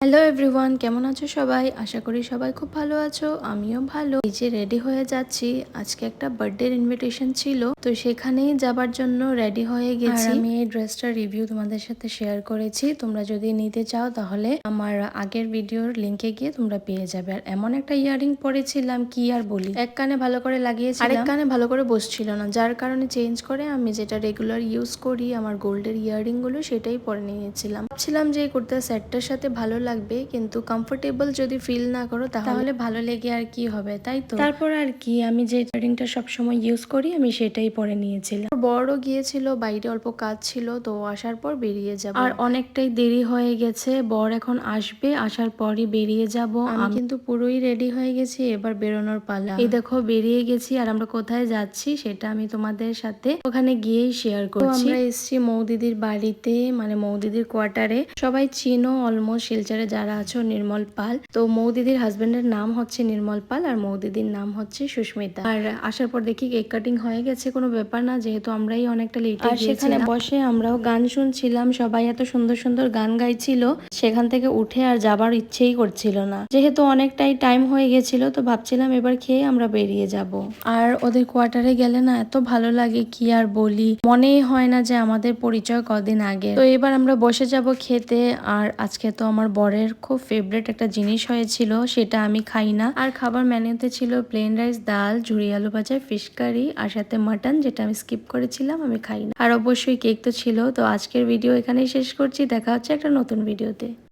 Hello everyone, কেমন আছো সবাই? আশা করি সবাই খুব ভালো আছো, আমিও ভালো। এই যে রেডি হয়ে যাচ্ছি, আজকে একটা বার্থডের ইনভিটেশন ছিল, তো সেখানেই যাবার জন্য রেডি হয়ে গেছি। আর আমি এই ড্রেসটার রিভিউ তোমাদের সাথে শেয়ার করেছি, তোমরা যদি নিতে চাও তাহলে আমার আগের ভিডিওর লিংকে গিয়ে তোমরা পেয়ে যাবে। আর এমন একটা ইয়ারিং পরেছিলাম কি আর বলি, এক কানে ভালো করে লাগিয়েছিলাম, আরেক কানে ভালো করে বসছিল না, যার কারণে চেঞ্জ করে আমি যেটা রেগুলার ইউজ করি আমার গোল্ডের ইয়ারিং গুলো সেটাই পরে নিয়েছিলাম। ভাবছিলাম যে এই কুর্তা সেটটার সাথে ভালো লাগবে, কিন্তু কমফোর্টেবল যদি ফিল না করো তাহলে ভালো লেগে আর কি হবে, তাই তো। তারপর আর কি, আমি যে ইয়ারিংটা সবসময় ইউজ করি আমি সেটাই পরে নিয়েছিলাম। বড় গিয়েছিল, বাইরে অল্প কাজ ছিল, তো আসার পর বেরিয়ে যাব। আর অনেকটাই দেরি হয়ে গেছে, বর এখন আসবে, আসার পরই বেরিয়ে যাব। আমি কিন্তু পুরোই রেডি হয়ে গেছি, এবার বেরোনোর পালা। এই দেখো বেরিয়ে গেছি, আর আমরা কোথায় যাচ্ছি সেটা আমি তোমাদের সাথে ওখানে গিয়েই শেয়ার করছি। আমরা এসেছি মৌদিদির বাড়িতে, মানে মৌদিদির কোয়ার্টারে। সবাই চিনো অলমোস্ট, শিলচরে যারা আছো, নির্মল পাল। তো মৌদিদির হাজবেন্ডের নাম হচ্ছে নির্মল পাল, আর মৌদিদির নাম হচ্ছে সুস্মিতা। আর আসার পর দেখি কেক কাটিং হয়ে গেছে, কোনো ব্যাপার না, যেহেতু আমরাই অনেকটা লেট গিয়েছিলাম। সেখানে বসে আমরাও গান শুনছিলাম, সবাই এত সুন্দর সুন্দর গান গাইছিল, সেখান থেকে উঠে আর যাবার ইচ্ছেই করছিল না। যেহেতু অনেকটাই টাইম হয়ে গেছিল, তো ভাবছিলাম এবার খেয়ে আমরা বেরিয়ে যাব। আর ওদের কোয়ার্টারে গেলে না এত ভালো লাগে কি আর বলি, মনেই হয় না যে আমাদের পরিচয় কদিন আগে। তো এবার আমরা বসে যাব খেতে। আর আজকে তো আমার বরের খুব ফেভারিট একটা জিনিস হয়েছিল, সেটা আমি খাই না। আর খাবার মেনুতে ছিল প্লেন রাইস, ডাল, ঝুরি আলু ভাজা, ফিশ কারি, আর সাথে মাটন, যেটা আমি স্কিপ করেছিলাম, আমি খাই না। আর অবশ্যই কেক তো ছিল। তো আজকের ভিডিও এখানেই শেষ করছি, দেখা হচ্ছে একটা নতুন ভিডিওতে।